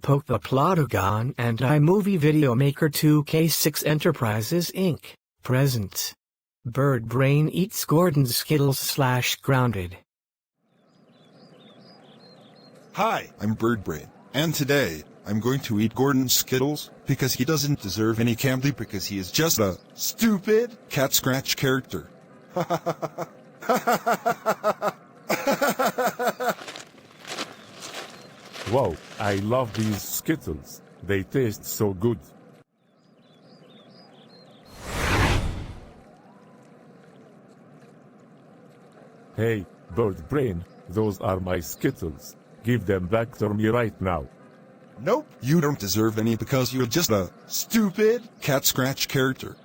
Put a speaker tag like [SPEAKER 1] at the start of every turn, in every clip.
[SPEAKER 1] Poke the Plotagon and iMovie Videomaker 2K6 Enterprises Inc. presents Bird Brain Eats Gordon's Skittles / Grounded.
[SPEAKER 2] Hi, I'm Bird Brain, and today, I'm going to eat Gordon's Skittles, because he doesn't deserve any candy because he is just a stupid cat scratch character.
[SPEAKER 3] Wow, I love these Skittles. They taste so good. Hey, Bird Brain, those are my Skittles. Give them back to me right now.
[SPEAKER 2] Nope, you don't deserve any because you're just a stupid cat scratch character.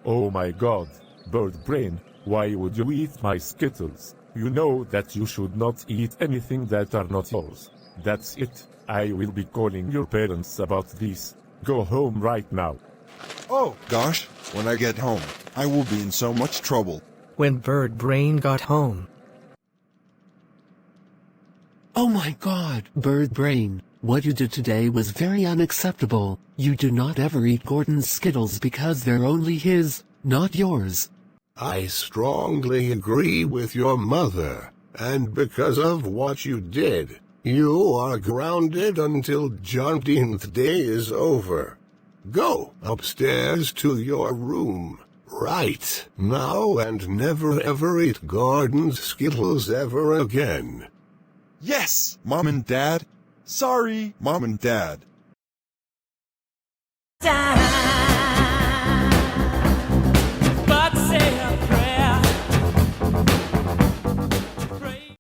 [SPEAKER 3] Oh my god, Bird Brain, why would you eat my Skittles? You know that you should not eat anything that are not yours. That's it, I will be calling your parents about this. Go home right now.
[SPEAKER 2] Oh, gosh, when I get home, I will be in so much trouble.
[SPEAKER 1] When Bird Brain got home.
[SPEAKER 4] Oh my god, Bird Brain, what you did today was very unacceptable. You do not ever eat Gordon's Skittles because they're only his, not yours.
[SPEAKER 5] I strongly agree with your mother, and because of what you did, you are grounded until Juneteenth Day is over. Go upstairs to your room, right now, and never ever eat Gordon's Skittles ever again.
[SPEAKER 2] Yes, Mom and Dad. Sorry, Mom and Dad.